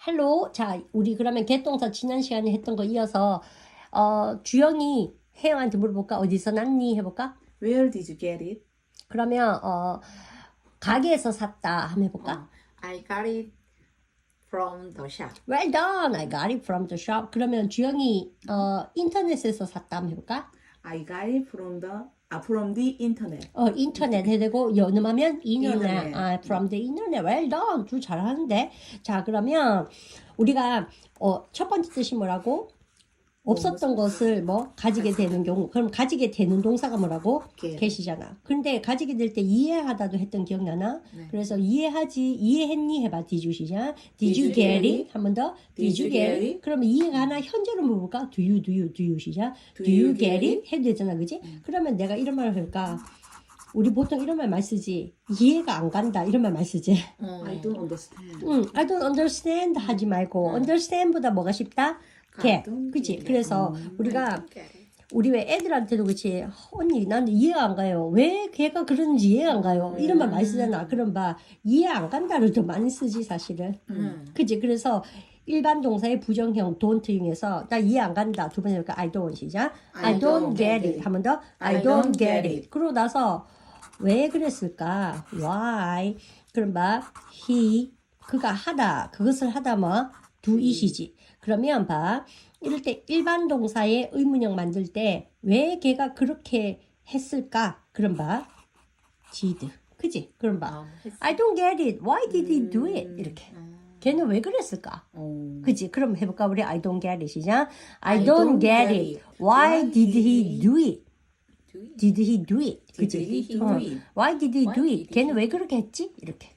헬로. 자, 우리 그러면 get 동사 지난 시간에 했던 거 이어서 주영이 혜영한테 물어볼까? 어디서 났니? 해볼까? Where did you get it? 그러면 가게에서 샀다 한번 해볼까? I got it from the shop. Well done. I got it from the shop. 그러면 주영이 인터넷에서 샀다 한번 해볼까? I got it from the internet. 인터넷 해야 되고 연음하면 인터넷. 인터넷. From the internet. Well done. 둘 잘하는데. 자, 그러면 우리가 첫 번째 뜻이 뭐라고? 없었던 것을 가지게 되는 경우. 그럼 가지게 되는 동사가 뭐라고? get이잖아. 근데 가지게 될 때 이해하다도 했던 기억나나? 네. 그래서 이해했니? 해봐. Did you 시작. Did you get it? 한 번 더. Did you get it? 그러면 이해가 하나 현재로 물어볼까? Do you 시작. Do you get it? 해도 되잖아. 그지? 그러면 내가 이런 말을 할까? 우리 보통 이런 말 많이 쓰지. 이해가 안 간다. 이런 말 많이 쓰지. I don't understand. I don't understand 하지 말고 understand보다 뭐가 쉽다? get. 그치? 그래서 우리가 우리 왜 애들한테도 그치? 언니 나는 이해가 안 가요. 왜 걔가 그러는지 이해가 안 가요. 이런 말 많이 쓰잖아. 그럼 봐. 이해 안 간다를 더 많이 쓰지 사실은. 그치? 그래서 일반 동사의 부정형 don't 이용해서 나 이해 안 간다. 두 번째 해볼까? I don't 시작. I don't get it. 한 번 더. I don't get it. 그러고 나서 왜 그랬을까? Why? 그럼 봐. 그가 하다. 그것을 하다 do it이지. 그러면 봐. 이럴 때 일반 동사의 의문형 만들 때 왜 걔가 그렇게 했을까? 그럼 봐. did. 그지? 그럼 봐. I don't get it. Why did he do it? 이렇게. 걔는 왜 그랬을까? 그지? 그럼 해볼까? 우리 I don't get it 시작. I don't get it. Why did he do it? Did he do it? 그지? Did he do it? Why did he do it? 걔는 왜 그렇게 했지? 이렇게.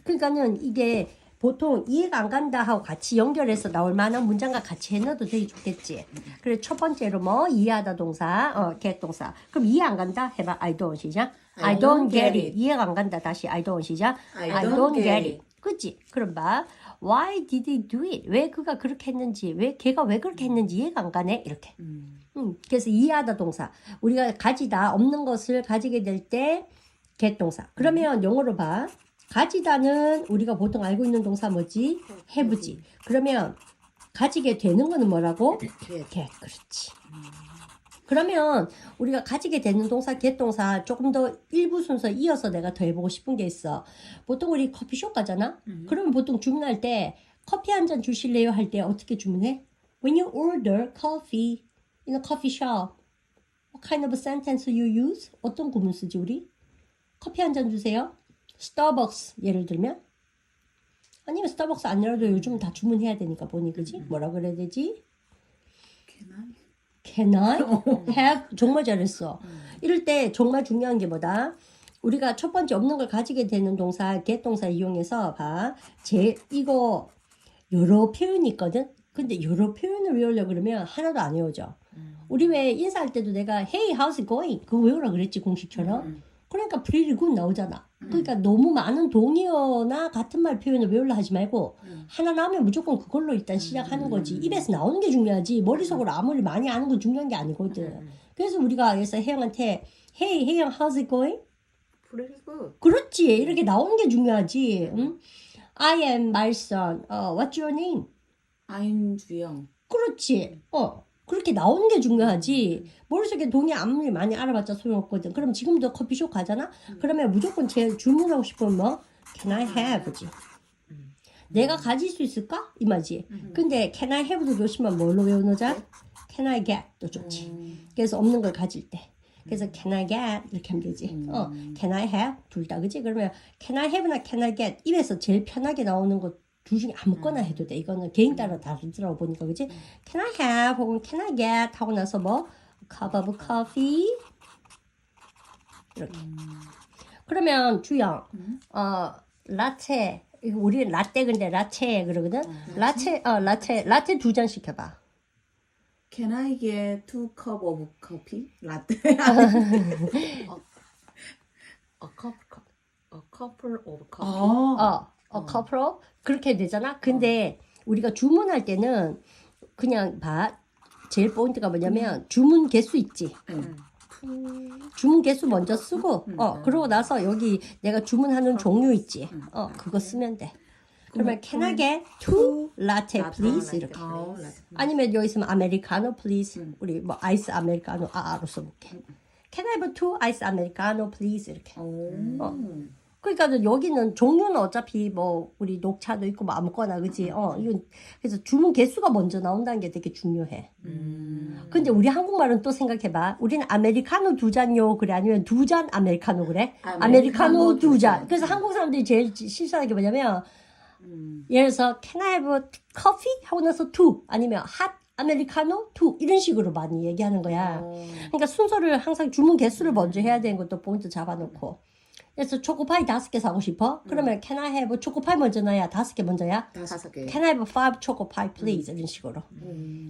그러니까는 이게 보통 이해가 안 간다 하고 같이 연결해서 나올 만한 문장과 같이 해놔도 되게 좋겠지. 그래 첫 번째로 이해하다 동사, get 동사. 그럼 이해 안 간다 해봐. I don't 시작. I don't get it. 이해가 안 간다 다시 I don't 시작. I don't get it. 그치? 그럼 봐. Why did he do it? 왜 그가 그렇게 했는지, 걔가 왜 그렇게 했는지 이해가 안 가네. 이렇게. 그래서 이해하다 동사. 우리가 가지다 없는 것을 가지게 될 때 get 동사. 그러면 영어로 봐. 가지다는 우리가 보통 알고 있는 동사 뭐지? have지. 그러면 가지게 되는 거는 뭐라고? get. 그렇지. 그러면 우리가 가지게 되는 동사, get 동사 조금 더 일부 순서 이어서 내가 더 해보고 싶은 게 있어. 보통 우리 커피숍 가잖아? 그러면 보통 주문할 때 커피 한 잔 주실래요? 할 때 어떻게 주문해? When you order coffee in a coffee shop, what kind of a sentence you use? 어떤 구문 쓰지 우리? 커피 한 잔 주세요. 스타벅스 예를 들면 아니면 스타벅스 아니라도 요즘 다 주문해야 되니까 보니 그지? 뭐라 그래야 되지? Can I have? 정말 잘했어. 이럴 때 정말 중요한 게 뭐다? 우리가 첫 번째 없는 걸 가지게 되는 동사 get 동사 이용해서 봐. 이거 여러 표현이 있거든? 근데 여러 표현을 외우려고 그러면 하나도 안 외워져. 우리 왜 인사할 때도 내가 Hey, how's it going? 그거 외우라 그랬지 공식처럼. 그러니까 pretty good 나오잖아. 그러니까 너무 많은 동의어나 같은 말 표현을 외우려 하지 말고 하나 나오면 무조건 그걸로 일단 시작하는 거지. 입에서 나오는 게 중요하지. 머릿속으로 아무리 많이 아는 건 중요한 게 아니거든. 그래서 우리가 그래서 혜영한테 Hey, 혜영, how's it going? Pretty good. 그렇지. 이렇게 나오는 게 중요하지. 응? I am 말선. What's your name? I'm 주영. 그렇지. 그렇게 나오는 게 중요하지. 머릿속에 동의 아무리 많이 알아봤자 소용없거든. 그럼 지금도 커피숍 가잖아? 그러면 무조건 제일 주문하고 싶으면 Can I have지. 내가 가질 수 있을까? 이 말이지. 근데 Can I have도 좋지만 뭘로 외워놓자? Can I get도 좋지. 그래서 없는 걸 가질 때. 그래서 Can I get? 이렇게 하면 되지. Can I have? 둘 다 그지? 그러면 Can I have나 Can I get? 입에서 제일 편하게 나오는 것 둘 중에 아무거나 해도 돼. 이거는 개인 따라 다르더라고 보니까 그지? Can I have? 혹은 Can I get? 하고 나서 A cup of coffee? 이렇게. 그러면 주영, 라떼. 우리는 라떼 근데 라떼 그러거든. 라떼 두 잔 시켜봐. Can I get 2 cup of coffee? 라떼. A couple of coffee. 커플로 그렇게 되잖아. 근데 우리가 주문할 때는 그냥 봐. 제일 포인트가 뭐냐면 주문 개수 있지. 주문 개수 먼저 쓰고 그러고 나서 여기 내가 주문하는 종류 있지. 그거 쓰면 돼. 그러면 can I get two latte please 이렇게. 아니면 여기 있으면 아메리카노 please. 우리 뭐 아이스 아메리카노 아로 써볼게. Can I have two ice americano please 이렇게. 그러니까 여기는 종류는 어차피 뭐 우리 녹차도 있고 뭐 아무거나 그지. 이건 그래서 주문 개수가 먼저 나온다는 게 되게 중요해. 근데 우리 한국말은 또 생각해봐. 우리는 아메리카노 두 잔요 그래 아니면 두 잔 아메리카노 그래? 아메리카노 두 잔. 그래서 한국 사람들이 제일 실수하는 게 뭐냐면 예를 들어서 can I have coffee 하고 나서 two 아니면 hot 아메리카노 two 이런 식으로 많이 얘기하는 거야. 그러니까 순서를 항상 주문 개수를 먼저 해야 되는 것도 포인트 잡아놓고. 그래서 초코파이 5개 사고 싶어? 그러면 can I have 초코파이 먼저 넣어야 5개 먼저야? 5개. Can I have 5 초코파이 please? 이런 식으로.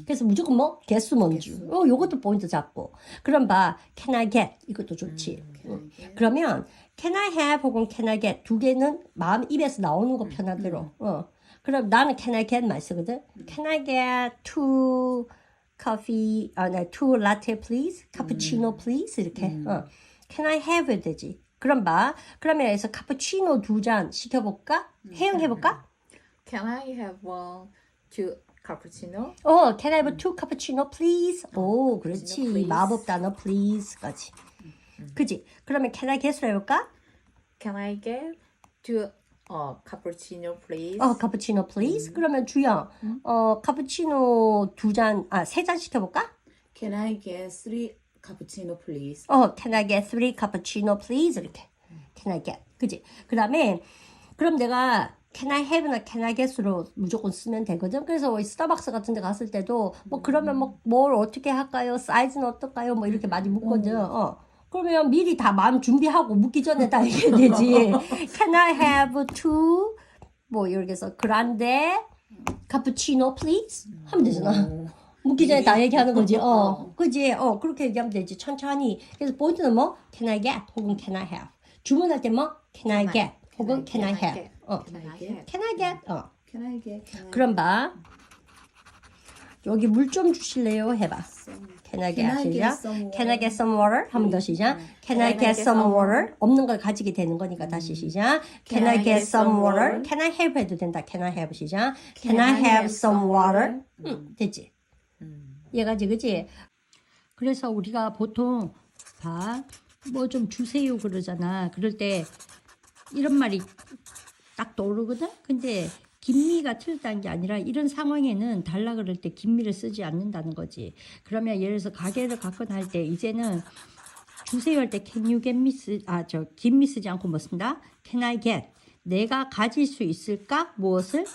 그래서 무조건 뭐? 개수 먼저. 요것도 포인트 잡고. 그럼 봐. Can I get? 이것도 좋지. 그러면 can I have 혹은 can I get 두 개는 마음 입에서 나오는 거 편하대로. 그럼 나는 can I get만 쓰거든. Can I get two coffee, two latte please? cappuccino please? 이렇게. Can I have it 되지. 그럼 봐. 그러면 여기서 카푸치노 두 잔 시켜볼까? 해용해볼까? Can I have two cappuccino? Can I have two cappuccino please? 오, 그렇지. please. 마법 단어 please까지. 그지? 그러면 can I get으로 해볼까? Can I get two cappuccino please? 카푸치노 please. 그러면 주영, 카푸치노 세 잔 시켜볼까? Can I get 3 cappuccino please? Can I get 3 cappuccino please? 이렇게. Can I get. 그지? 그 다음에, 그럼 내가 can I have나 can I get으로 무조건 쓰면 되거든. 그래서 스타벅스 같은 데 갔을 때도, 뭐, 그러면 뭐, 뭘 어떻게 할까요? 사이즈는 어떨까요? 뭐, 이렇게 많이 묻거든. 그러면 미리 다 마음 준비하고 묻기 전에 다 얘기해야 되지. Can I have two, 뭐, 이렇게 해서, grande cappuccino please? 하면 되잖아. 묻기 전에 다 얘기하는 거지. 그지? 그렇게 얘기하면 되지. 천천히. 그래서 포인트는 뭐? Can I get? 혹은 can I have? 주문할 때 뭐? Can I get? 혹은 can I have? Can I get? Can I get? Can I get? 그럼 봐. 여기 물 좀 주실래요? 해봐. Can I get? Can I get 시작. some water? Can I get some water? 한 번 더 시작. Can I get some water? 없는 걸 가지게 되는 거니까 다시 시작. Can I get some water? Can I have 해도 된다. Can I have 시작. Can I have some water? 됐지? 얘가지, 그지? 그래서 우리가 보통 뭐 좀 주세요 그러잖아. 그럴 때 이런 말이 딱 떠오르거든? 근데 김미가 틀렸다는 게 아니라 이런 상황에는 달라 그럴 때 김미를 쓰지 않는다는 거지. 그러면 예를 들어서 가게를 갖거나 할 때 이제는 주세요 할 때 can you get me 김미 쓰지 않고 뭐 쓴다? Can I get? 내가 가질 수 있을까? 무엇을?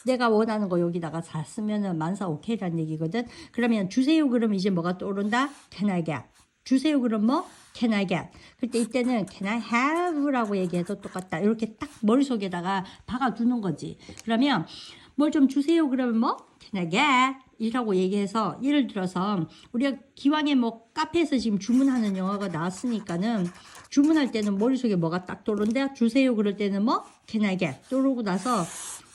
내가 원하는 거 여기다가 다 쓰면은 만사 오케이라는 얘기거든. 그러면 주세요 그러면 이제 뭐가 떠오른다? Can I get? 주세요 그럼 뭐? Can I get? 그때 이때는 Can I have라고 얘기해도 똑같다. 이렇게 딱 머릿속에다가 박아두는 거지. 그러면 뭘 좀 주세요 그러면 뭐? Can I get? 이라고 얘기해서 예를 들어서 우리가 기왕에 뭐 카페에서 지금 주문하는 영화가 나왔으니까는 주문할 때는 머릿속에 뭐가 딱 떠오른다? 주세요 그럴 때는 뭐? Can I get? 떠오르고 나서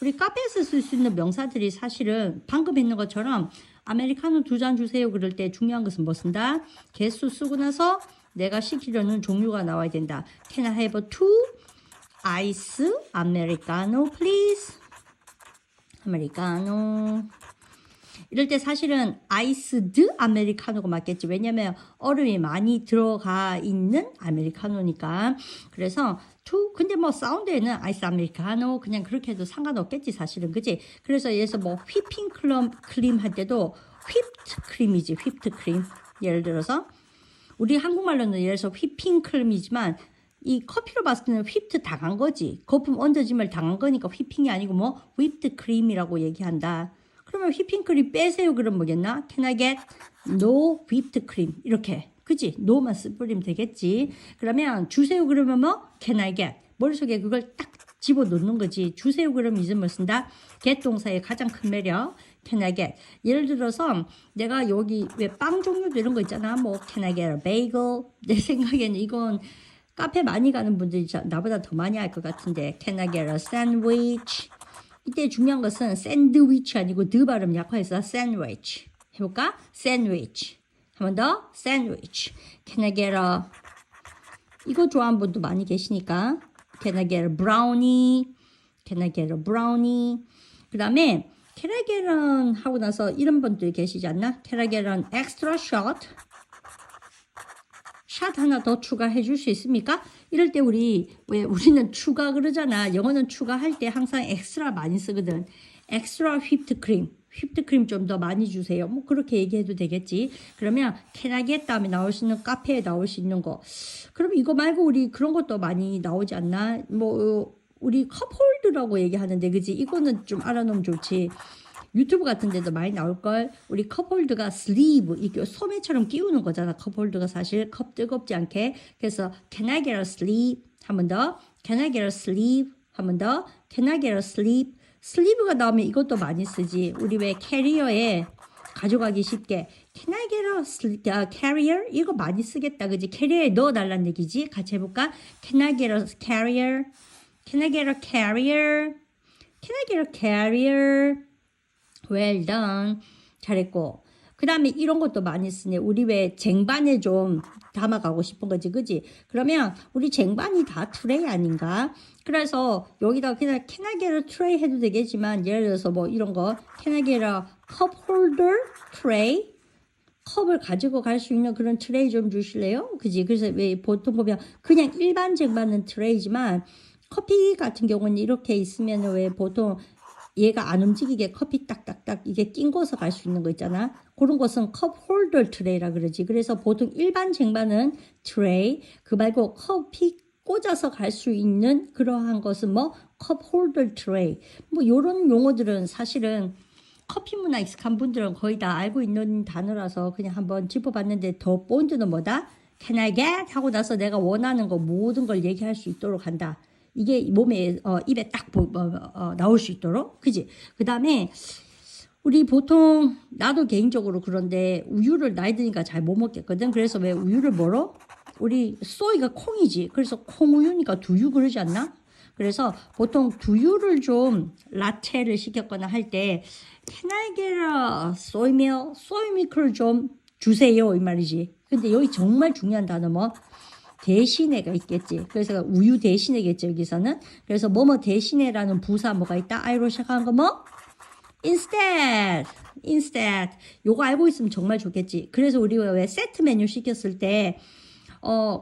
우리 카페에서 쓸 수 있는 명사들이 사실은 방금 했는 것처럼 아메리카노 두 잔 주세요 그럴 때 중요한 것은 뭐 쓴다? 개수 쓰고 나서 내가 시키려는 종류가 나와야 된다. Can I have two ice americano please? 아메리카노. 이럴 때 사실은 아이스드 아메리카노가 맞겠지. 왜냐면 얼음이 많이 들어가 있는 아메리카노니까. 그래서 근데 뭐 사운드에는 아이스 아메리카노 그냥 그렇게 해도 상관없겠지 사실은. 그치? 그래서 예를 뭐 휘핑 크림 할 때도 휘프트 크림이지. 휘프트 크림. 예를 들어서 우리 한국말로는 예를 들어서 휘핑 크림이지만 이 커피로 봤을 때는 휘프트 당한 거지. 거품 얹어짐을 당한 거니까 휘핑이 아니고 뭐 휘프트 크림이라고 얘기한다. 그러면 휘핑크림 빼세요 그럼 뭐겠나? Can I get no whipped cream? 이렇게. 그치? no만 뿌리면 되겠지. 그러면 주세요 그러면 뭐? Can I get? 머릿속에 그걸 딱 집어넣는 거지. 주세요 그러면 이제 뭐 쓴다? get 동사의 가장 큰 매력. Can I get? 예를 들어서 내가 여기 왜 빵 종류도 이런 거 있잖아. 뭐 Can I get a bagel? 내 생각에는 이건 카페 많이 가는 분들이 나보다 더 많이 할 것 같은데 Can I get a sandwich? 이때 중요한 것은 샌드위치 아니고 드 발음 약화해서 샌드위치 해볼까? 샌드위치 한 번 더 샌드위치 Can I get a 이거 좋아하는 분도 많이 계시니까 Can I get a brownie? Can I get a brownie? 그 다음에 Can I get an 하고 나서 이런 분들 계시지 않나? Can I get an extra shot? 샷 하나 더 추가해 줄 수 있습니까? 이럴 때 왜 우리는 추가 그러잖아. 영어는 추가할 때 항상 엑스트라 많이 쓰거든. 엑스트라 휘프트 크림. 휘프트 크림 좀 더 많이 주세요. 뭐 그렇게 얘기해도 되겠지. 그러면 Can I get 다음에 나올 수 있는 카페에 나올 수 있는 거. 그럼 이거 말고 우리 그런 것도 많이 나오지 않나? 뭐 우리 컵홀드라고 얘기하는데 그지? 이거는 좀 알아놓으면 좋지. 유튜브 같은 데도 많이 나올걸. 우리 컵홀드가 슬리브 이게 소매처럼 끼우는 거잖아. 컵홀드가 사실 컵 뜨겁지 않게. 그래서 Can I get a sleeve? 한 번 더. Can I get a sleeve? 한 번 더. Can I get a sleeve? 슬리브가 나오면 이것도 많이 쓰지. 우리 왜 캐리어에 가져가기 쉽게 Can I get a carrier? 이거 많이 쓰겠다. 그지? 캐리어에 넣어달라는 얘기지. 같이 해볼까? Can I get a carrier? Can I get a carrier? Can I get a carrier? Well done. 잘했고. 그 다음에 이런 것도 많이 쓰네. 우리 왜 쟁반에 좀 담아가고 싶은 거지. 그지? 그러면 우리 쟁반이 다 트레이 아닌가? 그래서 여기다 그냥 Can I get a tray 해도 되겠지만 예를 들어서 뭐 이런 거 Can I get a cup holder tray? 컵을 가지고 갈 수 있는 그런 트레이 좀 주실래요? 그지? 그래서 왜 보통 보면 그냥 일반 쟁반은 트레이지만 커피 같은 경우는 이렇게 있으면 왜 보통 얘가 안 움직이게 커피 딱딱딱 이게 낀 곳에 갈 수 있는 거 있잖아. 그런 것은 컵 홀더 트레이라 그러지. 그래서 보통 일반 쟁반은 트레이, 그 말고 커피 꽂아서 갈 수 있는 그러한 것은 뭐 컵 홀더 트레이. 뭐 요런 용어들은 사실은 커피 문화 익숙한 분들은 거의 다 알고 있는 단어라서 그냥 한번 짚어봤는데 더 포인트는 뭐다? Can I get? 하고 나서 내가 원하는 거 모든 걸 얘기할 수 있도록 한다. 이게 몸에 입에 딱 나올 수 있도록. 그지? 그 다음에 우리 보통 나도 개인적으로 그런데 우유를 나이 드니까 잘 못 먹겠거든. 그래서 왜 우유를 뭐로? 우리 소이가 콩이지. 그래서 콩우유니까 두유 그러지 않나? 그래서 보통 두유를 좀 라테를 시켰거나 할 때 Can I get a soy milk? soy milk를 좀 주세요 이 말이지. 근데 여기 정말 중요한 단어 뭐? 대신에가 있겠지. 그래서 우유 대신에겠지 여기서는. 그래서 뭐뭐 대신에라는 부사 뭐가 있다? I로 시작하는 거 뭐? Instead. 요거 알고 있으면 정말 좋겠지. 그래서 우리가 왜 세트 메뉴 시켰을 때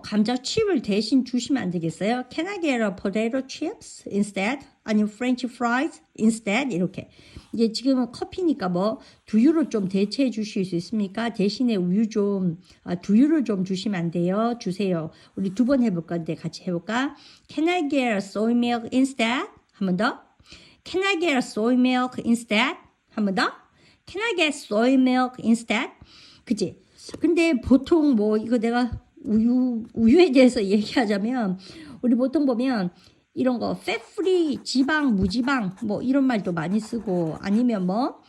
감자칩을 대신 주시면 안 되겠어요? Can I get a potato chips instead? 아니면 French fries instead? 이렇게. 이제 지금은 커피니까 뭐 두유로 좀 대체해 주실 수 있습니까? 대신에 우유 좀 두유를 좀 주시면 안 돼요? 주세요. 우리 두 번 해볼 건데 같이 해볼까? Can I get a soy milk instead? 한 번 더. Can I get a soy milk instead? 한 번 더. Can I get soy milk instead? 그치? 근데 보통 뭐 이거 내가 우유에 대해서 얘기하자면 우리 보통 보면 이런 거 fat free 지방 무지방 뭐 이런 말도 많이 쓰고 아니면 뭐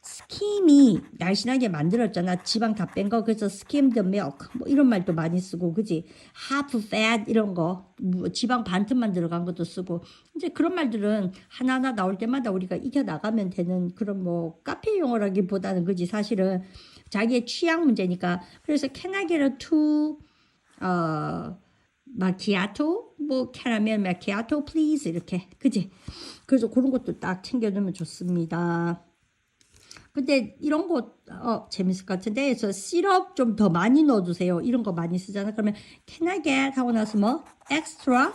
스킴이 날씬하게 만들었잖아. 지방 다 뺀 거. 그래서 skimmed milk 뭐 이런 말도 많이 쓰고 그지? half fat 이런 거 지방 반 틈만 들어간 것도 쓰고 이제 그런 말들은 하나하나 나올 때마다 우리가 이겨나가면 되는 그런 뭐 카페 용어라기보다는 그지? 사실은 자기의 취향 문제니까. 그래서 can I get a two 마키아토 뭐 캐러멜 마키아토 please 이렇게 그지? 그래서 그런 것도 딱 챙겨두면 좋습니다. 근데 이런 거 재밌을 것 같은데 그래서 시럽 좀 더 많이 넣어주세요. 이런 거 많이 쓰잖아. 그러면 can I get 하고 나서 뭐 extra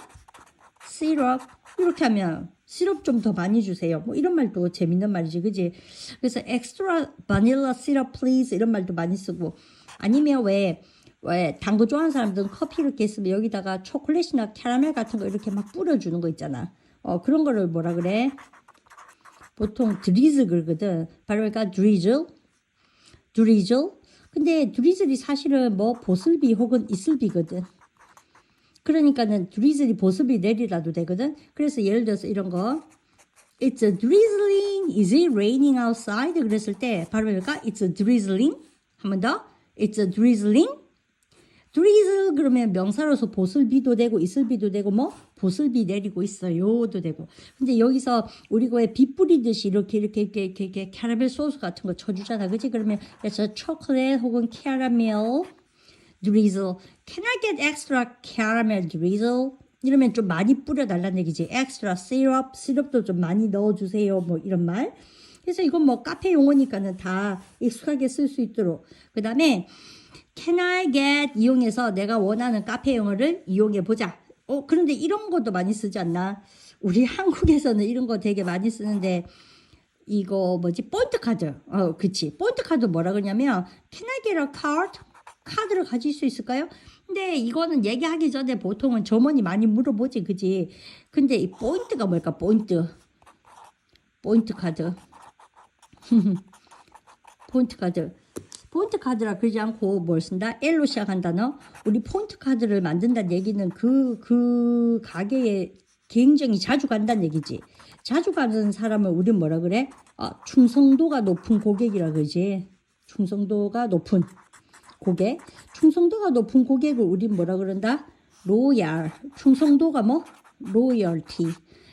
syrup 이렇게 하면 시럽 좀 더 많이 주세요. 뭐 이런 말도 재밌는 말이지, 그지? 그래서 extra vanilla syrup please 이런 말도 많이 쓰고 아니면 왜 단 거 좋아하는 사람들은 커피 이렇게 있으면 여기다가 초콜릿이나 캐러멜 같은 거 이렇게 막 뿌려주는 거 있잖아. 그런 거를 뭐라 그래? 보통 드리즐 그러거든. 발음이니까 드리즐. 근데 드리즐이 사실은 뭐 보슬비 혹은 이슬비거든. 그러니까는 드리즐이 보슬비 내리라도 되거든. 그래서 예를 들어서 이런 거 It's a drizzling. Is it raining outside? 그랬을 때 발음이니까 It's a drizzling. 한 번 더. It's a drizzling. drizzle 그러면 명사로서 보슬비도 되고 이슬비도 되고 뭐 보슬비 내리고 있어요도 되고. 근데 여기서 우리가 왜 비 뿌리듯이 이렇게 캐러멜 소스 같은 거 쳐주잖아, 그치? 그러면 그래서 초콜릿 혹은 캐러멜 drizzle. Can I get extra caramel drizzle? 이러면 좀 많이 뿌려달라는 얘기지. extra syrup, 시럽도 좀 많이 넣어주세요. 뭐 이런 말. 그래서 이건 뭐 카페 용어니까는 다 익숙하게 쓸 수 있도록. 그 다음에 can I get 이용해서 내가 원하는 카페 용어를 이용해 보자. 그런데 이런 것도 많이 쓰지 않나? 우리 한국에서는 이런 거 되게 많이 쓰는데 이거 뭐지? 포인트 카드. 그치. 포인트 카드 뭐라 그러냐면 can I get a card? 카드를 가질 수 있을까요? 근데 이거는 얘기하기 전에 보통은 점원이 많이 물어보지, 그지? 근데 이 포인트가 뭘까? 포인트 카드. 포인트 카드. 포인트 카드라 그러지 않고 뭘 쓴다? L로 시작한 단어. 우리 포인트 카드를 만든다는 얘기는 그 가게에 굉장히 자주 간다는 얘기지. 자주 가는 사람을 우린 뭐라 그래? 충성도가 높은 고객이라 그러지. 충성도가 높은 고객. 충성도가 높은 고객을 우린 뭐라 그런다? 로얄. 충성도가 뭐? 로열티.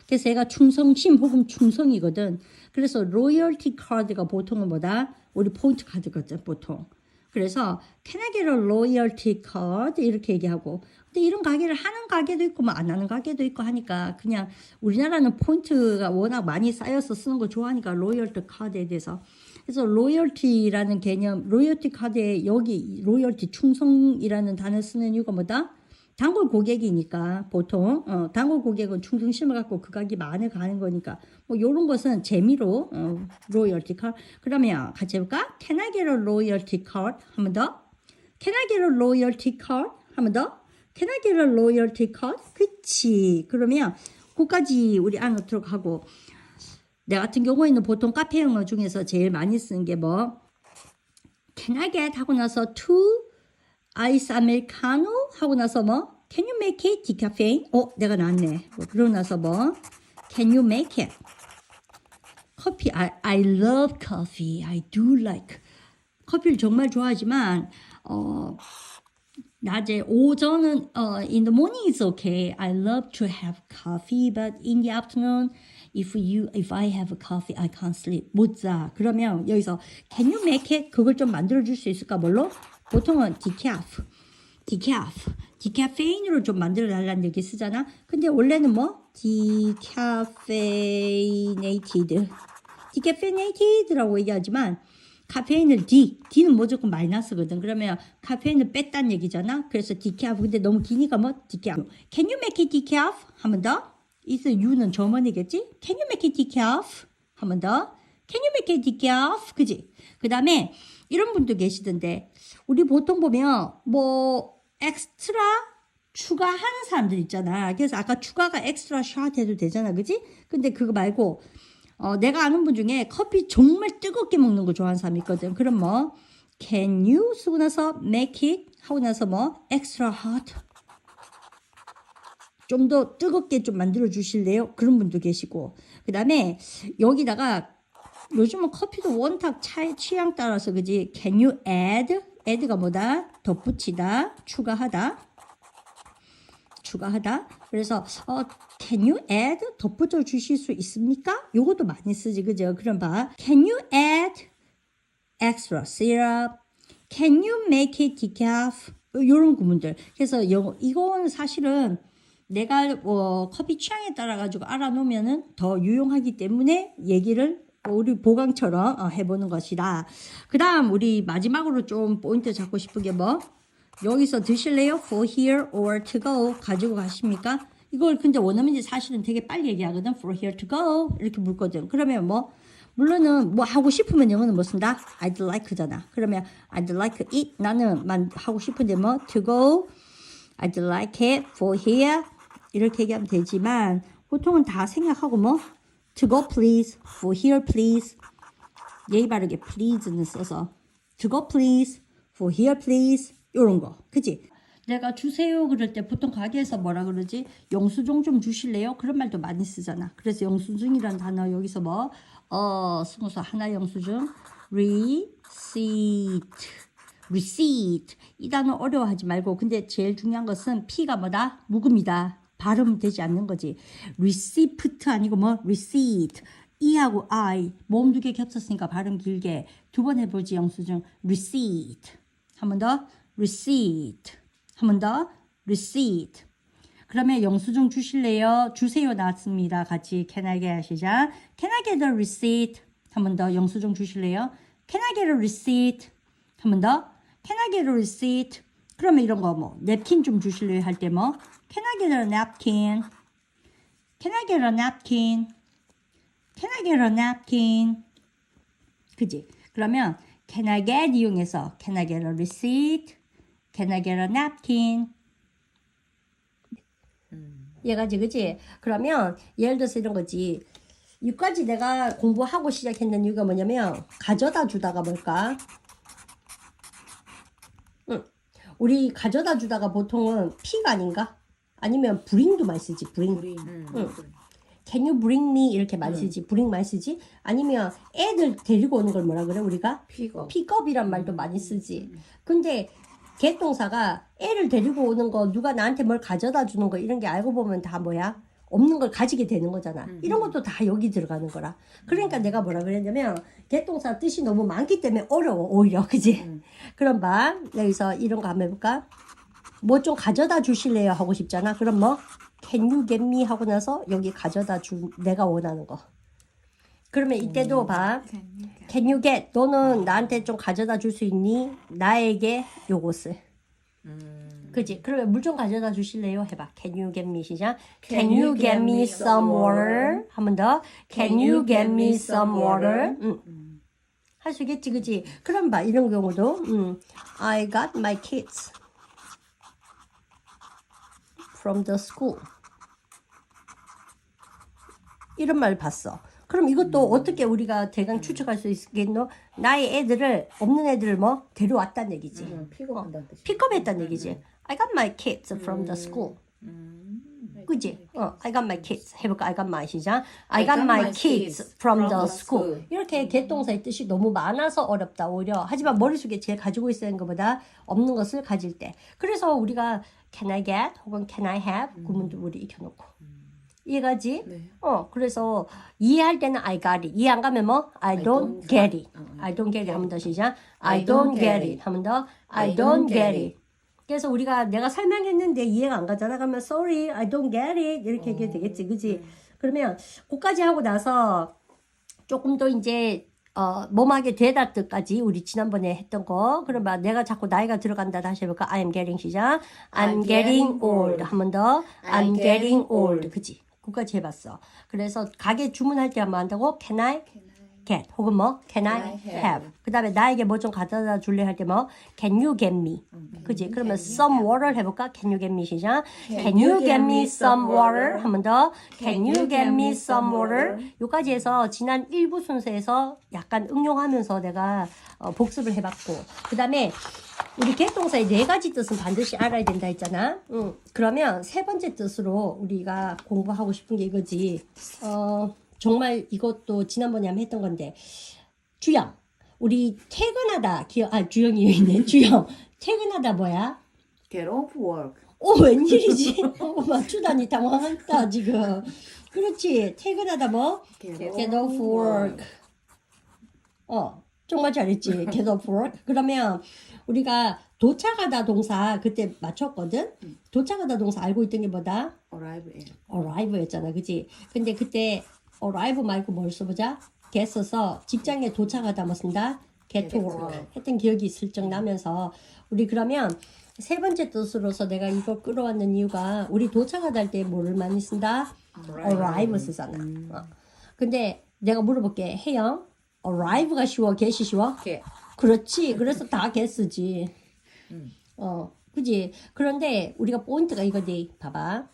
그래서 얘가 충성심 혹은 충성이거든. 그래서 로열티 카드가 보통은 뭐다? 우리 포인트 카드거든, 보통. 그래서 can I get a loyalty card? 이렇게 얘기하고. 근데 이런 가게를 하는 가게도 있고 뭐 안 하는 가게도 있고 하니까 그냥 우리나라는 포인트가 워낙 많이 쌓여서 쓰는 거 좋아하니까 로열티 카드에 대해서. 그래서 로열티라는 개념, 로열티 카드에 여기 로열티 충성이라는 단어 쓰는 이유가 뭐다? 단골 고객이니까 보통 단골 고객은 충성심을 갖고 그 가게 안에 가는 거니까 뭐 요런 것은 재미로 로열티 카드. 그러면 같이 해볼까? Can I get a loyalty card? 한 번 더. Can I get a loyalty card? 한 번 더. Can I get a loyalty card? 그치. 그러면 그까지 우리 알아놓도록 하고 내 같은 경우에는 보통 카페 영어 중에서 제일 많이 쓰는 게 뭐 Can I get 하고 나서 two 아이스 아메리카노 하고 나서 뭐 Can you make it 디카페인? 내가 나왔네. 그러고 나서 뭐 Can you make it? 커피 I love coffee. I do like 커피를 정말 좋아하지만 낮에 오전은 in the morning is okay. I love to have coffee, but in the afternoon if I have a coffee, I can't sleep. 못 자. 그러면 여기서 can you make it? 그걸 좀 만들어 줄 수 있을까? 뭘로? 보통은 디카페인으로 좀 만들어 달라는 얘기 쓰잖아. 근데 원래는 뭐 디카페인ated라고 얘기하지만 카페인을 D는 무조건 마이너스거든. 그러면 카페인을 뺐다는 얘기잖아. 그래서 디카프. 근데 너무 기니까 뭐 디카프. Can you make it decaf? 한 번 더. is you는 점원이겠지? Can you make it decaf? 한 번 더. Can you make it decaf? 그지? 그 다음에 이런 분도 계시던데 우리 보통 보면 뭐 엑스트라 추가하는 사람들 있잖아. 그래서 아까 추가가 엑스트라 샷 해도 되잖아. 그지? 근데 그거 말고 내가 아는 분 중에 커피 정말 뜨겁게 먹는 거 좋아하는 사람이 있거든. 그럼 뭐 can you 쓰고 나서 make it 하고 나서 뭐 extra hot 좀 더 뜨겁게 좀 만들어 주실래요? 그런 분도 계시고 그 다음에 여기다가 요즘은 커피도 원탁 취향 따라서 그지? Can you add가 뭐다? 덧붙이다, 추가하다. 그래서 Can you add? 덧붙여 주실 수 있습니까? 요것도 많이 쓰지, 그죠? 그럼 봐. Can you add extra syrup? Can you make it decaf? 요런 구문들. 그래서 이건 사실은 내가 커피 취향에 따라 가지고 알아놓으면은 더 유용하기 때문에 얘기를 우리 보강처럼 해보는 것이다. 그 다음 우리 마지막으로 좀 포인트 잡고 싶은 게 뭐? 여기서 드실래요? For here or to go 가지고 가십니까? 이걸 근데 원어민이 사실은 되게 빨리 얘기하거든. For here to go 이렇게 묻거든. 그러면 뭐 물론은 뭐 하고 싶으면 영어는 뭐 쓴다? I'd like잖아. 그러면 I'd like it 나는 하고 싶은데 뭐 to go I'd like it for here 이렇게 얘기하면 되지만 보통은 다 생각하고 뭐 to go please, for here please 예의 바르게 please는 써서 to go please, for here please 요런 거 그치? 내가 주세요 그럴 때 보통 가게에서 뭐라 그러지? 영수증 좀 주실래요? 그런 말도 많이 쓰잖아. 그래서 영수증이라는 단어 여기서 뭐 쓰고서 하나 영수증 receipt 이 단어 어려워하지 말고 근데 제일 중요한 것은 P가 뭐다? 묵음이다. 발음되지 않는 거지. receipt 아니고 뭐 receipt E하고 I 모음 두 개 겹쳤으니까 발음 길게 두 번 해보지 영수증 receipt 한 번 더 receipt 한 번 더 receipt 그러면 영수증 주실래요? 주세요 나왔습니다. 같이 can I get 시작. Can I get a receipt? 한 번 더 영수증 주실래요? Can I get a receipt? 한 번 더. Can I get a receipt? 그러면 이런 거 뭐 냅킨 좀 주실래요? 할 때 뭐 Can I get a napkin? Can I get a napkin? Can I get a napkin? 그지? 그러면 Can I get 이용해서 Can I get a receipt? Can I get a napkin? 얘가지 그지? 그러면 예를 들어서 이런 거지. 여기까지 내가 공부하고 시작했는 이유가 뭐냐면 가져다 주다가 뭘까? 우리 가져다 주다가 보통은 픽 아닌가? 아니면 bring도 많이 쓰지. bring. Can you bring me 이렇게 많이 쓰지. bring 많이 쓰지. 아니면 애들 데리고 오는 걸 뭐라 그래 우리가? 픽업. 픽업이란 말도 많이 쓰지. 근데 get 동사가 애를 데리고 오는 거 누가 나한테 뭘 가져다 주는 거 이런 게 알고 보면 다 뭐야? 없는 걸 가지게 되는 거잖아. 이런 것도 다 여기 들어가는 거라. 그러니까 내가 뭐라 그랬냐면 get 동사 뜻이 너무 많기 때문에 어려워 오히려 그지? 그럼 봐 여기서 이런 거 한번 해볼까? 뭐 좀 가져다 주실래요 하고 싶잖아. 그럼 뭐 can you get me 하고 나서 여기 가져다 주 내가 원하는 거. 그러면 이때도 봐. Can you get 너는 나한테 좀 가져다 줄 수 있니? 나에게 요것을. 그지? 그러면 물 좀 가져다 주실래요? 해봐. Can you get me 시작. Can you get me some water? 한 번 더. Can you get me some water? 할 수 있겠지, 그지? 그럼 봐, 이런 경우도 I got my kids from the school. 이런 말 봤어. 그럼 이것도 어떻게 우리가 대강 추측할 수 있겠노? 나의 애들을 없는 애들을 뭐 데려왔다는 얘기지. 픽업한다는 뜻이. 픽업했다는 얘기지. I got my kids from the school. 그지? I got my kids. 해볼까? I got my 시작. I got my kids from the school. 이렇게 get 동사의 뜻이 너무 많아서 어렵다 오히려. 하지만 머릿속에 제일 가지고 있어야 하는 것보다 없는 것을 가질 때. 그래서 우리가 can I get 혹은 can I have 구문도 우리 익혀놓고. 이해가지? 네. 그래서 이해할 때는 I got it. 이해 안 가면 뭐? I don't get it. I don't get it. 한 번 더 시작. I don't get it. 한 번 더. I don't get it. 그래서 우리가 내가 설명했는데 이해가 안 가잖아. 그러면 sorry, I don't get it. 이렇게 얘기해도 되겠지. 그지? 그러면 그까지 하고 나서 조금 더 이제 몸하게 되다 뜻까지 우리 지난번에 했던 거. 그러면 내가 자꾸 나이가 들어간다 다시 해볼까? I am getting 시작. I'm getting old. 한 번 더. I'm getting old. 그지? 그까지 해봤어. 그래서 가게 주문할 때 한번 한다고 Can I get 혹은 뭐 Can I have. 그 다음에 나에게 뭐 좀 가져다 줄래 할 때 뭐 Can you get me. 그지? 그러면 some water 해볼까? Can you get me 시작. Can you get me some water. 한 번 더. Can you get me some water. 요까지 해서 지난 1부 순서에서 약간 응용하면서 내가 복습을 해봤고 그 다음에 우리 get 동사의 4가지 뜻은 반드시 알아야 된다 했잖아. 그러면 세 번째 뜻으로 우리가 공부하고 싶은 게 이거지. 정말 이것도 지난번에 한번 했던 건데 주영. 우리 퇴근하다 주영이 여기 있네. 주영. 퇴근하다 뭐야? Get off work. 웬일이지? 맞추다니 당황했다 지금. 그렇지. 퇴근하다 뭐? Get off work. 정말 잘했지. Get off work. 그러면 우리가 도착하다 동사 그때 맞췄거든? 도착하다 동사 알고 있던 게 뭐다? arrive였잖아. 그치? 근데 그때 arrive 말고 뭘 써보자? get 써서 직장에 도착하다 뭐 쓴다? get to work 했던 기억이 슬쩍 나면서 우리 그러면 세 번째 뜻으로서 내가 이거 끌어왔는 이유가 우리 도착하다 할 때 뭐를 많이 쓴다? arrive 쓰잖아. 근데 내가 물어볼게. 혜영 arrive가 쉬워? get이 쉬워? get. 그렇지. 그래서 다 get 쓰지. 그지? 그런데 우리가 포인트가 이거지. 봐봐.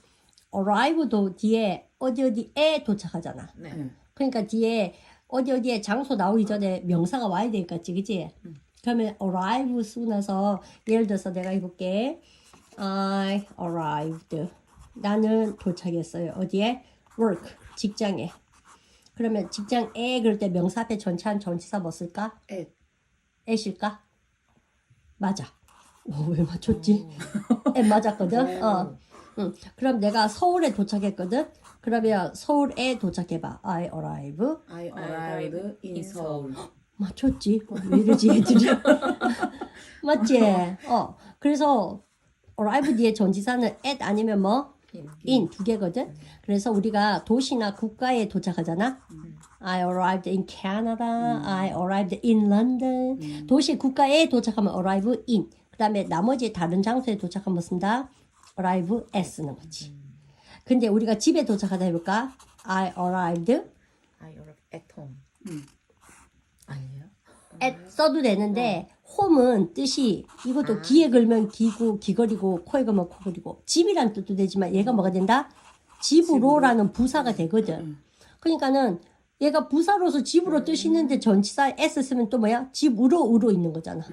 arrive도 뒤에 어디에 도착하잖아. 네. 그러니까 뒤에 어디에 장소 나오기 전에 명사가 와야 되겠지. 그지? 그러면 arrive 쓰고 나서 예를 들어서 내가 해볼게. I arrived. 나는 도착했어요. 어디에? work. 직장에. 그러면 직장에 그럴 때 명사 앞에 전치한 전치사 뭐 쓸까? at일까? 맞아. 왜 맞췄지? 맞았거든? 그럼 내가 서울에 도착했거든? 그러면 서울에 도착해봐. I arrived in Seoul. 맞췄지? 왜 이러지 애들이? 맞지? 그래서 arrive 뒤에 전치사는 at 아니면 뭐? in 두 개거든. 그래서 우리가 도시나 국가에 도착하잖아. I arrived in Canada. I arrived in London. 도시 국가에 도착하면 arrive in. 그다음에 나머지 다른 장소에 도착하면 쓴다. arrive as 쓰는 거지. 근데 우리가 집에 도착하다 해볼까? I arrived I arrived at home. 아니에요? at 써도 되는데 홈은 뜻이 이것도 귀에 걸면 귀고 귀걸이고 코에 걸면 코걸이고 집이란 뜻도 되지만 얘가 뭐가 된다? 집으로라는 부사가 되거든. 그러니까는 얘가 부사로서 집으로 뜻이 있는데 전치사 s 쓰면 또 뭐야? 집으로 있는 거잖아.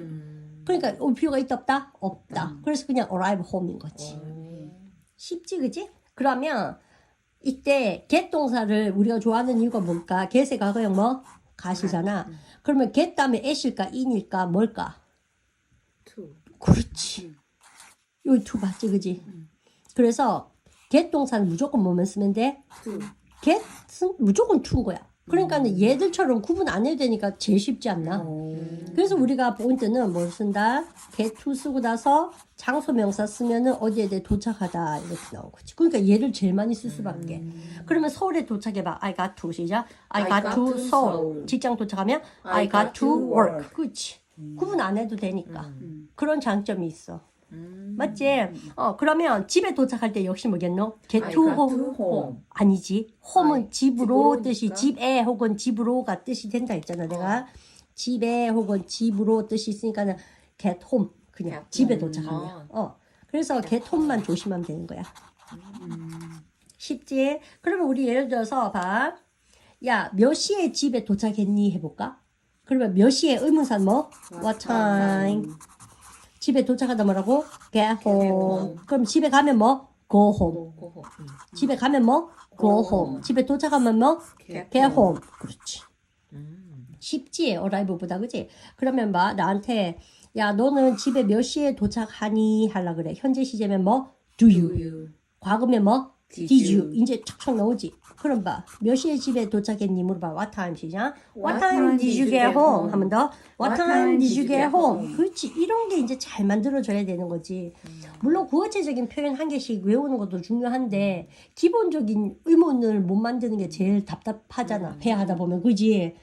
그러니까 올 필요가 있다 없다? 없다. 그래서 그냥 arrive home인 거지. 쉽지 그지? 그러면 이때 get 동사를 우리가 좋아하는 이유가 뭘까? get의 과거형 뭐? 가시잖아. 그러면 get 다음에 at일까 in일까 뭘까? to. 그렇지. 여기 to 봤지 그지? 그래서 get 동사는 무조건 뭐만 쓰면 돼? get은 무조건 to인 거야. 그러니까 얘들처럼 구분 안 해도 되니까 제일 쉽지 않나? 그래서 우리가 포인트는 뭘 쓴다? get to 쓰고 나서 장소 명사 쓰면은 어디에 대해 도착하다 이렇게 나온 거지. 그러니까 얘를 제일 많이 쓸 수밖에. 그러면 서울에 도착해봐. I got to 시작. I got to 서울. 직장 도착하면 I got to work. 그렇지. 구분 안 해도 되니까. 그런 장점이 있어. 맞지? 그러면 집에 도착할 때 역시 뭐겠노? get I to got home. to home. 아니지. 홈은 집으로 집으로니까. 뜻이 집에 혹은 집으로가 뜻이 된다 했잖아. 내가 집에 혹은 집으로 뜻이 있으니까는 get home 그냥 get 집에 home. 도착하면. 그래서 get home만 조심하면 되는 거야. 쉽지? 그러면 우리 예를 들어서 봐. 야, 몇 시에 집에 도착했니 해볼까? 그러면 몇 시에 의문사 뭐? What time? 집에 도착하다 뭐라고? Get home. 그럼 집에 가면 뭐? Go home. go home. 집에 가면 뭐? Go home. 집에 도착하면 뭐? Get Get home. 그렇지. 쉽지? arrive보다 그지? 그러면 막 나한테 야 너는 집에 몇 시에 도착하니? 하려 그래. 현재 시제면 뭐? Do you. 과거면 뭐? Did you. 이제 척척 나오지. 그럼 봐. 몇 시에 집에 도착했니? 물어봐. What time 시작. What time did you get home? 하면 더. What time did you get home? 그렇지. 이런 게 이제 잘 만들어져야 되는 거지. 물론 구어체적인 표현 한 개씩 외우는 것도 중요한데 기본적인 의문을 못 만드는 게 제일 답답하잖아. 회화하다 보면. 그지?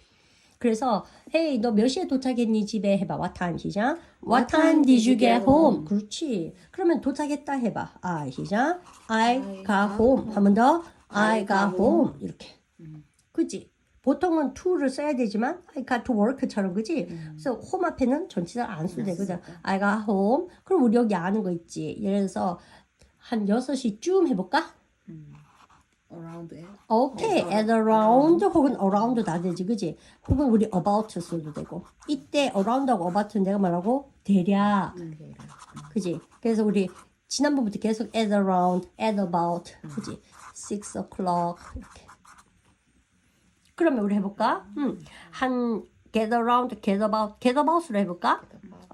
그래서 hey 너 몇 시에 도착했니 집에 해봐. What time 시작. What time did you get home? 그렇지. 그러면 도착했다 해봐. I 시작. I got home. 하면 더 I got home. 이렇게. 그지? 보통은 to를 써야 되지만 I got to work처럼 그지? 그래서 home 앞에는 전치사를 안 써도 되거든. I got home. 그럼 우리 여기 아는 거 있지. 예를 들어서 한 6시쯤 해볼까? around it. 오케이, at around 혹은 around 다 되지, 그지? 혹은 우리 about 써도 되고. 이때 around하고 about는 내가 말하고 대략, 그지? 그래서 우리 지난번부터 계속 at around, at about, 그지? 6 o'clock 이렇게. 그러면 우리 해볼까? 한 get around, get about로 해볼까?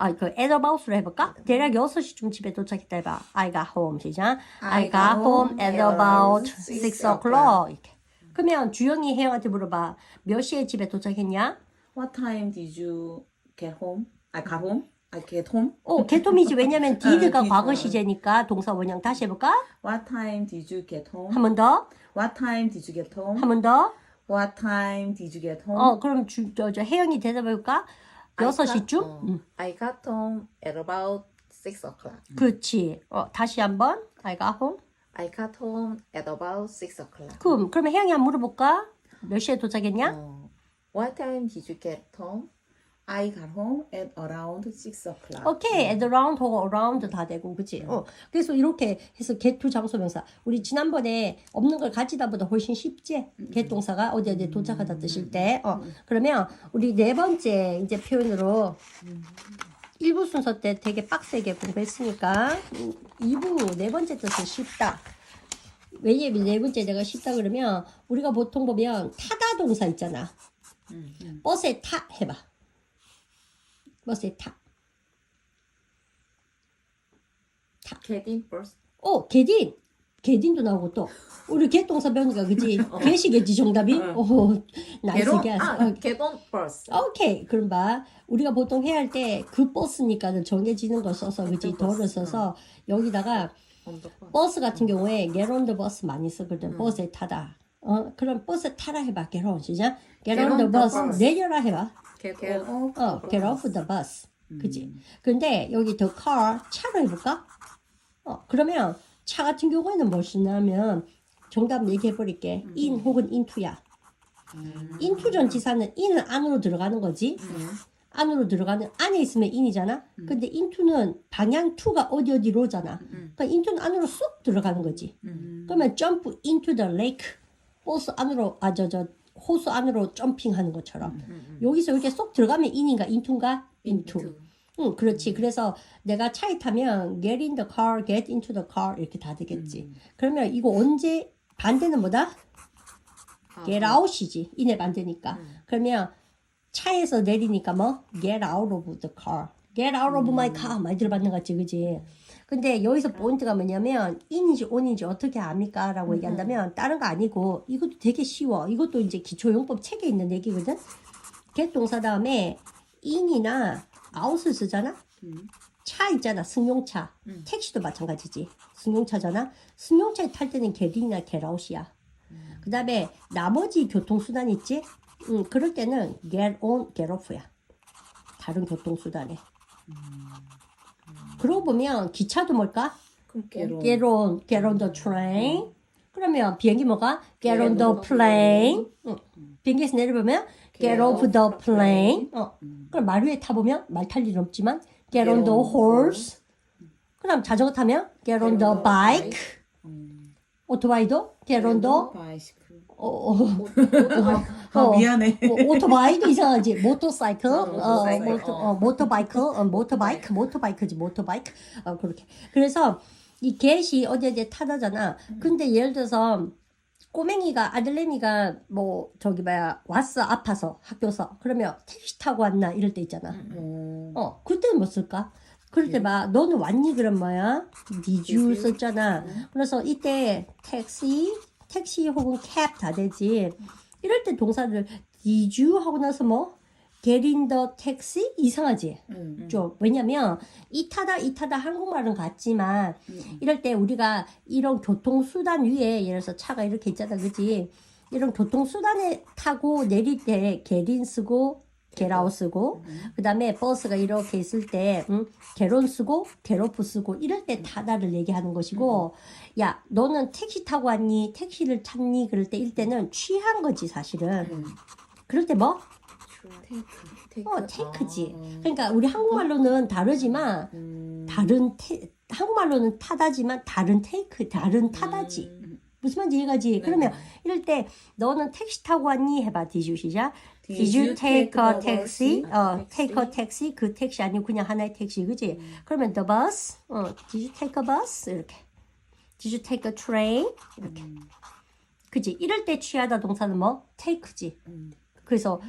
at about로 해볼까? 대략 6시쯤 집에 도착했다 해봐. I got home 시작. I got home at about 6 o'clock. 이렇게. 그러면 주영이 혜영한테 물어봐. 몇 시에 집에 도착했냐? What time did you get home? I got home? I get home? get-home이지. 왜냐면 did가 did. 과거 시제니까 동사 원형 다시 해볼까? What time did you get home? 한 번 더. What time did you get home? 한 번 더. What time did you get home? 그럼 저 혜영이 대답해볼까? 6시쯤? I got home at about 6 o'clock. 그렇지. 다시 한번. I got home. I got home at about 6 o'clock. 그러면 혜영이 한번 물어볼까? 몇 시에 도착했냐? What time did you get home? I got home at around 6 o'clock. 오케이, at around 하고 around 다 되고, 그치? 그래서 이렇게 해서 get to 장소 명사. 우리 지난번에 없는 걸 가지다보다 훨씬 쉽지? get 동사가 어디 도착하다 뜻일 때. 그러면 우리 네 번째 이제 표현으로 1부 순서 때 되게 빡세게 공부했으니까 2부 네 번째 뜻은 쉽다. 왜냐면 네 번째 내가 쉽다 그러면 우리가 보통 보면 타다 동사 있잖아. 버스에 타 해봐. 버스에 타. Get in first. 게딘. 게딘도 나오고 또. 우리 get 동사 배우니까 그지? get이겠지 정답이? 나이스 게스. Get on first. 오케이. 그럼 봐. 우리가 보통 해야 할 때 그 버스니까는 정해지는 거 써서 그지? 더를 써서 여기다가 On the bus. 버스 같은 경우에 get on the bus 많이 쓰거든. 버스에 타다. 그럼 버스 타라 해봐. get on 시작. get on the bus. 내려라 해봐. Get Get off. off. get off the bus. 그치? 근데 여기 the car 차로 해볼까? 그러면 차 같은 경우에는 뭘 쓰냐면 정답 얘기해 버릴게. in 혹은 into야. into 전치사는 in은 안으로 들어가는 거지. 안으로 들어가는 안에 있으면 in이잖아. 근데 into는 방향 to가 어디로잖아. 그러니까 into는 안으로 쏙 들어가는 거지. 그러면 jump into the lake. 버스 안으로 호수 안으로 점핑하는 것처럼. 여기서 이렇게 쏙 들어가면 in인가 into인가? into. 응, 그렇지. 그래서 내가 차에 타면 get in the car, get into the car 이렇게 다 되겠지. 그러면 이거 언제 반대는 뭐다? get out이지. in의 반대니까. 그러면 차에서 내리니까 뭐? get out of the car. get out of my car. 많이 들어봤는 것 같지, 그지? 근데 여기서 포인트가 뭐냐면 in인지 on인지 어떻게 압니까? 라고 얘기한다면 다른 거 아니고 이것도 되게 쉬워. 이것도 이제 기초용법 책에 있는 얘기거든. get 동사 다음에 in이나 out을 쓰잖아. 차 있잖아. 승용차. 택시도 마찬가지지. 승용차잖아. 승용차에 탈 때는 get in이나 get out이야. 그 다음에 나머지 교통수단 있지? 그럴 때는 get on, get off야. 다른 교통수단에. 그러고 보면 기차도 뭘까? 그럼 get on the train. 그러면 비행기 뭐가? get on the plane. 비행기에서 내려보면 get off the plane. 그럼 말 위에 타보면 말 탈 일 없지만 get on the horse. 그럼 자전거 타면 get on the bike. 오토바이도 get on the 바이시클. 미안해. 미안해. 오토바이도 이상하지. 모터사이클, 모터사이클. 모터바이크지, 모터바이크. 그렇게. 그래서 이 get이 어디 타다잖아. 근데 예를 들어서 꼬맹이가 아들내미가 왔어 아파서 학교서 그러면 택시 타고 왔나 이럴 때 있잖아. 그때는 뭐 쓸까? 그럴 때 막 너는 왔니 그럼 뭐야? Did you 썼잖아. 그래서 이때 택시 혹은 cab 다 되지. 이럴 때 동사들 did you 하고 나서 뭐 get in the taxi 이상하지. 좀 왜냐면 이 타다 한국말은 같지만 이럴 때 우리가 이런 교통수단 위에 예를 들어서 차가 이렇게 있잖아, 그지? 이런 교통수단에 타고 내릴 때 get in 쓰고 get out 쓰고 그 다음에 버스가 이렇게 있을 때 get on 쓰고 get off 쓰고 이럴 때 타다를 얘기하는 것이고 야 너는 택시 타고 왔니? 택시를 탔니? 그럴 때 이때는 취한 거지 사실은. 그럴 때 뭐? 테이크지. 그러니까 우리 한국말로는 다르지만 한국말로는 타다지만 다른 타다지. 무슨 말인지 이해가지? 그러면 이럴 때 너는 택시 타고 왔니? 해봐. Did you 시작. Did you take a taxi? take a taxi. 그 택시 아니고 그냥 하나의 택시, 그지? 그러면 the bus. Did you take a bus? 이렇게. Did you take a train? 이렇게. 그지? 이럴 때 취하다 동사는 뭐? take지. 그래서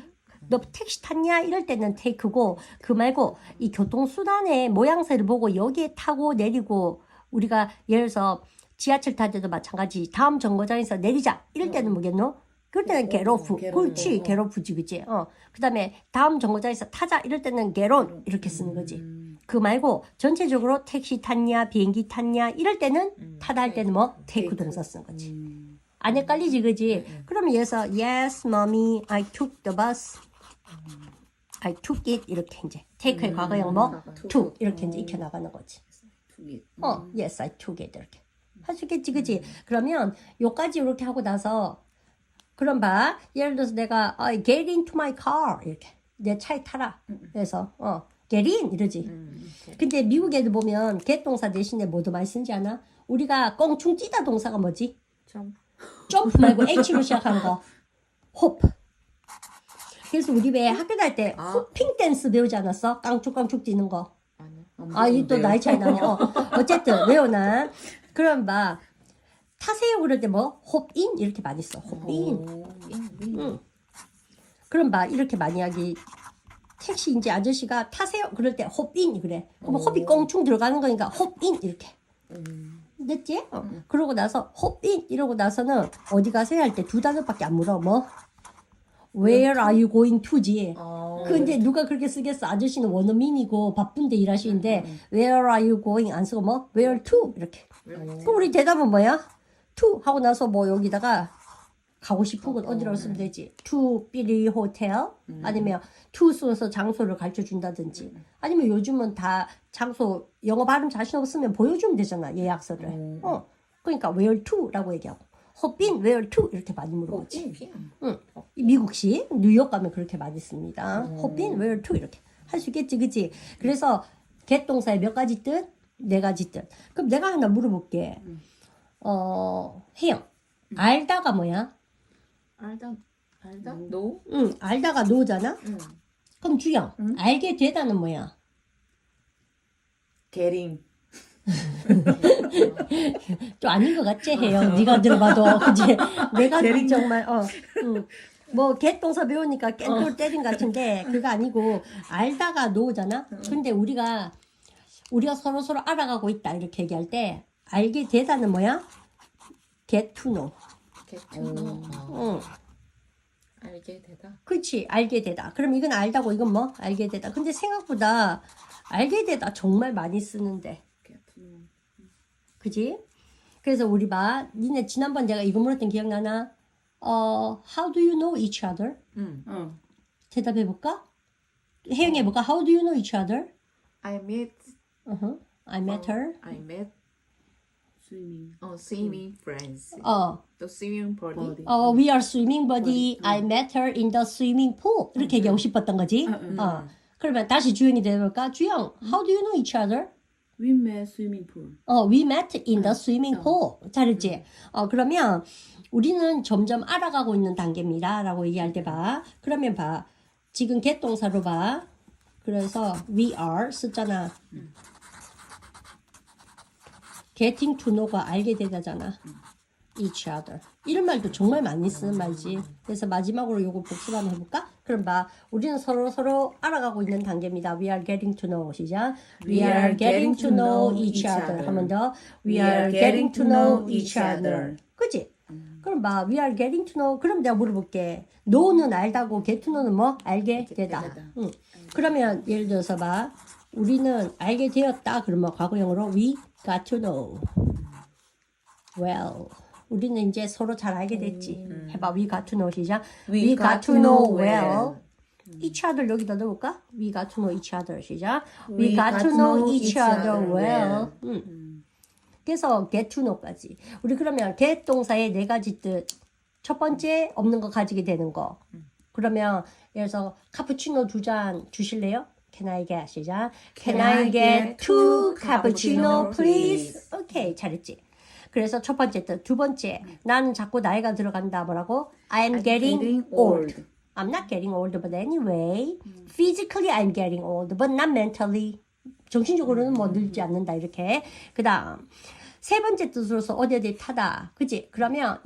너 택시 탔냐? 이럴 때는 take고 그 말고 이 교통수단의 모양새를 보고 여기에 타고 내리고 우리가 예를 들어서 지하철 탈 때도 마찬가지. 다음 정거장에서 내리자. 이럴 때는 뭐겠노? 그럴 때는 get off. 그렇지. get off지, 그치? 그 다음에 다음 정거장에서 타자. 이럴 때는 get on. 이렇게 쓰는 거지. 그 말고 전체적으로 택시 탔냐, 비행기 탔냐. 이럴 때는 타다 할 때는 뭐? take 동사 쓰는 거지. 안 헷갈리지, 그지? 그러면 여기서 yes, mommy, I took the bus. I took it. 이렇게 이제 take의 과거형 뭐? took. 이렇게 이제 익혀 나가는 거지. Yes, I took it. 이렇게. 할 수 있겠지, 그치? 그러면 요까지 이렇게 하고 나서 그럼 봐. 예를 들어서 내가 get into my car 이렇게 내 차에 타라. 그래서 get in 이러지. 근데 미국 애들 보면 get 동사 대신에 뭐도 많이 쓰지 않아? 우리가 껑충 뛰다 동사가 뭐지? 점프 말고 H로 시작하는 거. hop. 그래서 우리 왜 학교 다닐 때 호핑 댄스 배우지 않았어? 깡충깡충 뛰는 거. 이 또 나이 차이 나네. 어쨌든 외워놔. 그럼 막 타세요 그럴 때 뭐 홉인 이렇게 많이 써. 홉인. 그럼 막 이렇게 많이 하기 택시 이제 아저씨가 타세요 그럴 때 홉인 그래. 그럼 홉이 껑충 들어가는 거니까 홉인 이렇게. 됐지? 그러고 나서 홉인 이러고 나서는 어디 가세요 할 때 두 단어밖에 안 물어. 뭐 Where are you going to지? 근데 누가 그렇게 쓰겠어? 아저씨는 원어민이고 바쁜데 일하시는데 Where are you going? 안 쓰고 뭐 Where to? 이렇게. 그럼 우리 대답은 뭐야? To 하고 나서 뭐 여기다가 가고 싶은 곳 어디라고 쓰면 되지? To Billy Hotel 아니면 to 써서 장소를 가르쳐 준다든지 아니면 요즘은 다 장소 영어 발음 자신 없으면 보여주면 되잖아 예약서를. 그러니까 where to라고 얘기하고 허빈 where to 이렇게 많이 물어보지. 미국식 뉴욕 가면 그렇게 많이 씁니다. 허빈 where to 이렇게 할 수 있겠지, 그치? 그래서 get 동사의 몇 가지 뜻? 네 가지 뜻. 그럼 내가 하나 물어볼게. 혜영 알다가 뭐야? 알다? No? 응, 알다가 노잖아? 그럼 주영, 알게 되다는 뭐야? getting. 좀 아닌 것 같지, 혜영? 네가 들어봐도, 그치? 내가 정말, 뭐, 개똥사 배우니까 깬돌 때린 것 같은데, 그거 아니고, 알다가 노잖아? 근데 우리가 서로 알아가고 있다, 이렇게 얘기할 때, 알게 되다는 뭐야? get to know. Get to know. 응. 알게 되다. 그치, 알게 되다. 그럼 이건 알다고, 이건 뭐? 알게 되다. 근데 생각보다 알게 되다 정말 많이 쓰는데. 그지? 그래서 우리 봐. 니네 지난번 내가 이거 물었던 기억나나? How do you know each other? 대답해볼까? 혜영해볼까? How do you know each other? I met I met her. I met swimming. swimming friends. The swimming body. We are swimming buddy. I met her in the swimming pool. 이렇게 얘기하고 싶었던 거지. 그러면 다시 주영이 대답해볼까? 주영, how do you know each other? We met swimming pool. We met in the swimming pool. 잘했지? 그러면 우리는 점점 알아가고 있는 단계입니다. 라고 얘기할 때 봐. 그러면 봐. 지금 get 동사로 봐. 그래서 we are 썼잖아. getting to know가 알게 되다잖아. each other. 이런 말도 정말 많이 쓰는 말이지. 그래서 마지막으로 요거 복습 한번 해볼까? 그럼 봐. 우리는 서로 알아가고 있는 단계입니다. We are getting to know. 시작. We are getting to know each other. 한 번 더. We are getting to know each other. 그치? 그럼 봐. We are getting to know. 그럼 내가 물어볼게. know는 알다고 get to know는 뭐? 알게 되다. 응. 그러면 예를 들어서 봐. 우리는 알게 되었다. 그러면 과거형으로 we got to know. Well. 우리는 이제 서로 잘 알게 됐지. 해봐. We got to know 시작. We got to know well. each other 여기다 넣을까? We got to know each other 시작. We got to know each other well. 그래서 get to know까지. 우리 그러면 get 동사의 네 가지 뜻. 첫 번째 없는 거 가지게 되는 거. 그러면 예를 들어서 카푸치노 2잔 주실래요? Can I get 시작. Can I get 2 cappuccino please? 오케이, 잘했지. 그래서 첫 번째 뜻. 두 번째, 나는 자꾸 나이가 들어간다. 뭐라고? I'm getting old. I'm not getting old, but anyway. Physically I'm getting old, but not mentally. 정신적으로는 뭐 늙지 않는다. 이렇게. 그 다음. 세 번째 뜻으로서 어디 타다. 그치? 그러면,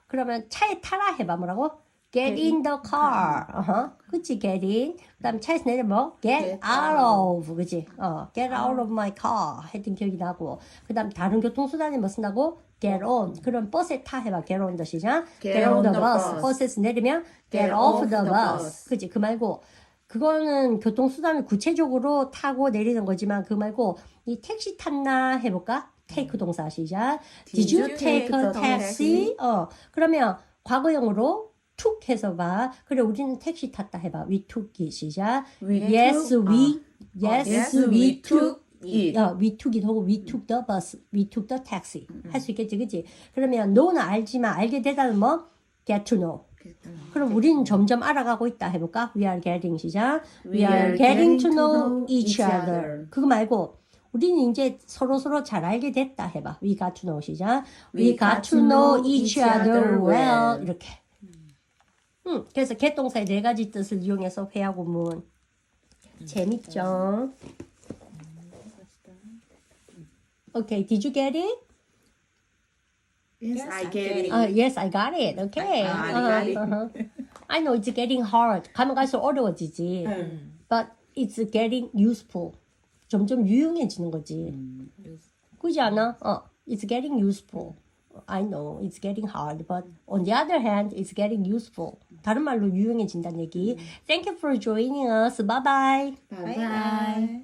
그러면 차에 타라 해봐. 뭐라고? Get in the car. 그치? Get in. 그 다음 차에서 내려 뭐? Get out of. 그치? Get out of my car. 했던 기억이 나고. 그 다음 다른 교통수단에 뭐 쓴다고? Get on. 그럼 버스에 타 해봐. Get on the 시작. Get on the bus. 버스에서 내리면 Get off the bus. 그치? 그 말고 그거는 교통수단을 구체적으로 타고 내리는 거지만 그 말고 이 택시 탔나 해볼까? Take 동사 시작. Did you take a taxi? 그러면 과거형으로 took 해서 봐. 그래 우리는 택시 탔다 해봐. We took it 시작. Yes we took it. We took it 하고 we took the bus. We took the taxi. 할 수 있겠지, 그치? 그러면 know는 알지만 알게 되다는 뭐? Get to know. 그럼 우리는 점점 알아가고 있다 해볼까? We are getting 시작. We are getting to know each other. 그거 말고 우리는 이제 서로 잘 알게 됐다 해봐. We got to know 시작. We got to know each other well. 이렇게. 그래서 get 동사의 네 가지 뜻을 이용해서 회화 구문. 재밌죠? Okay, did you get it? Yes, I get it. Yes, I got it. Okay. I got it. I know it's getting hard. 가면 갈수록 어려워지지. But it's getting useful. 점점 유용해지는 거지. 그렇지 않아? It's getting useful. I know it's getting hard, but on the other hand, it's getting useful. 다른 말로 유용해진다는 얘기. Thank you for joining us. Bye bye. Bye bye.